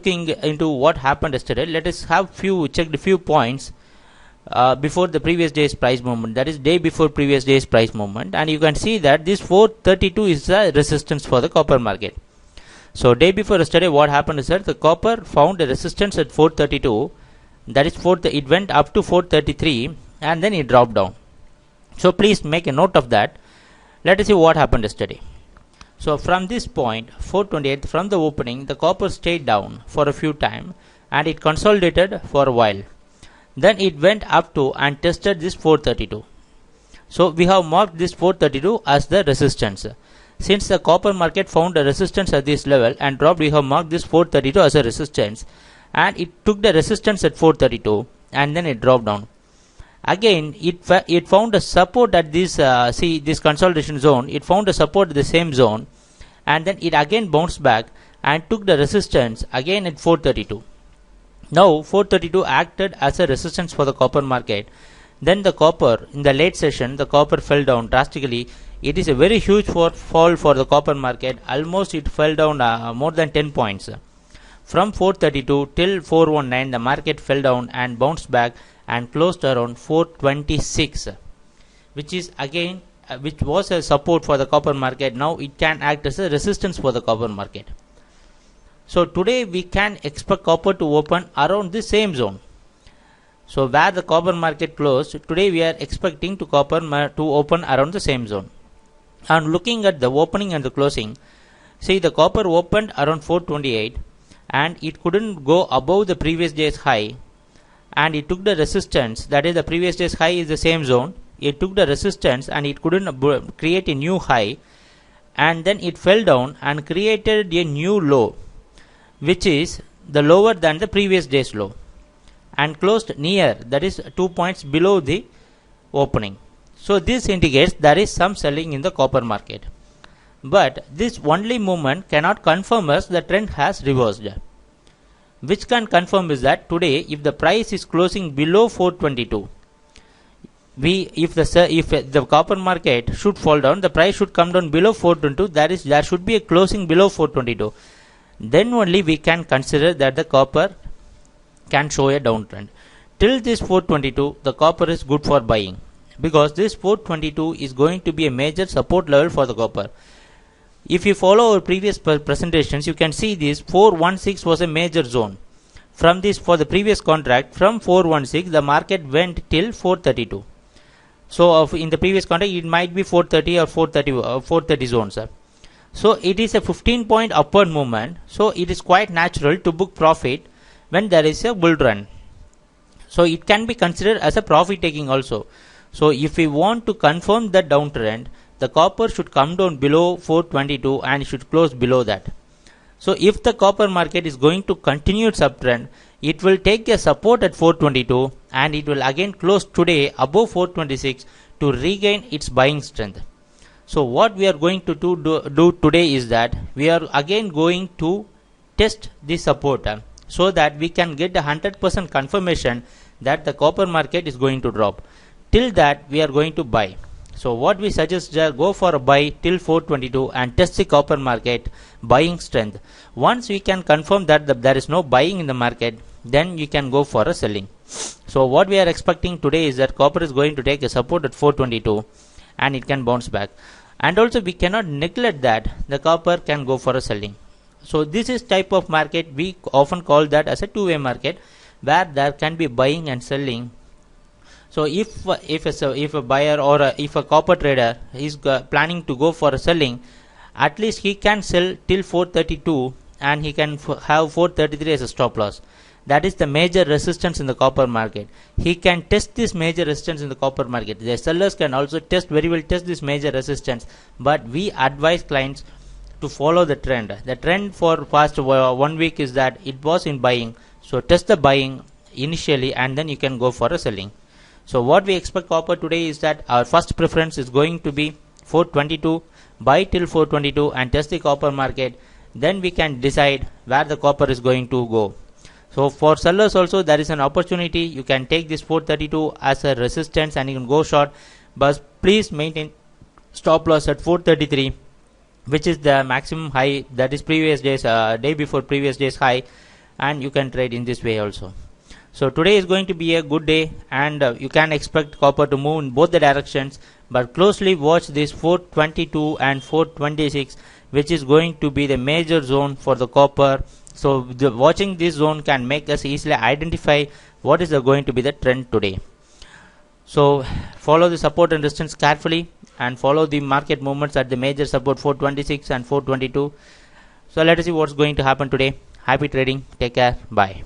looking into what happened yesterday, let us have checked a few points before the previous day's price movement, that is day before previous day's price movement, and you can see that this 432 is the resistance for the copper market. So day before yesterday, what happened is that the copper found a resistance at 432, that is it went up to 433 and then it dropped down. So please make a note of that. Let us see what happened yesterday. So from this point 428, from the opening, the copper stayed down for a few time and it consolidated for a while. Then it went up to and tested this 432. So we have marked this 432 as the resistance. Since the copper market found a resistance at this level and dropped, we have marked this 432 as a resistance, and it took the resistance at 432 and then it dropped down. Again it found a support at this this consolidation zone. It found a support at the same zone and then it again bounced back and took the resistance again at 432. Now 432 acted as a resistance for the copper market. Then the copper, in the late session, the copper fell down drastically. It is a very huge fall for the copper market. Almost it fell down more than 10 points. From 432 till 419, the market fell down and bounced back and closed around 426, which is again which was a support for the copper market. Now it can act as a resistance for the copper market. So today we can expect copper to open around the same zone. So where the copper market closed, today we are expecting copper to open around the same zone. And looking at the opening and the closing, see the copper opened around 428 and it couldn't go above the previous day's high, and it took the resistance, that is the previous day's high is the same zone. It took the resistance and it couldn't create a new high, and then it fell down and created a new low, which is the lower than the previous day's low, and closed near, that is 2 points below the opening. So this indicates there is some selling in the copper market, but this only movement cannot confirm us the trend has reversed. Which can confirm is that today if the price is closing below 422, if the copper market should fall down, the price should come down below 422, there should be a closing below 422. Then only we can consider that the copper can show a downtrend. Till this 422, the copper is good for buying, because this 422 is going to be a major support level for the copper. If you follow our previous presentations, you can see this 416 was a major zone. From this, for the previous contract, from 416 the market went till 432. So in the previous contract it might be 430 or 430 zones. So it is a 15-point upward movement. So it is quite natural to book profit when there is a bull run. So it can be considered as a profit taking also. So if we want to confirm the downtrend, the copper should come down below 422 and should close below that. So if the copper market is going to continue its uptrend, it will take a support at 422 and it will again close today above 426 to regain its buying strength. So what we are going to do today is that we are again going to test the support so that we can get a 100% confirmation that the copper market is going to drop. Till that we are going to buy. So what we suggest is go for a buy till 422 and test the copper market buying strength. Once we can confirm that there is no buying in the market, then you can go for a selling. So what we are expecting today is that copper is going to take a support at 422 and it can bounce back. And also we cannot neglect that the copper can go for a selling. So this is type of market we often call that as a two-way market, where there can be buying and selling. So if a buyer or if a copper trader is planning to go for a selling, at least he can sell till 432 and he can have 433 as a stop loss. That is the major resistance in the copper market. He can test this major resistance in the copper market. The sellers can also test this major resistance, but we advise clients to follow the trend. The trend for past 1 week is that it was in buying. So test the buying initially and then you can go for a selling. So what we expect copper today is that our first preference is going to be 422, buy till 422 and test the copper market. Then we can decide where the copper is going to go. So for sellers also there is an opportunity. You can take this 432 as a resistance and you can go short, but please maintain stop loss at 433, which is the maximum high, that is previous days day before previous days high, and you can trade in this way also. So today is going to be a good day, and you can expect copper to move in both the directions, but closely watch this 422 and 426, which is going to be the major zone for the copper. So watching this zone can make us easily identify what is going to be the trend today. So follow the support and resistance carefully, and follow the market movements at the major support 426 and 422. So let us see what's going to happen today. Happy trading. Take care. Bye.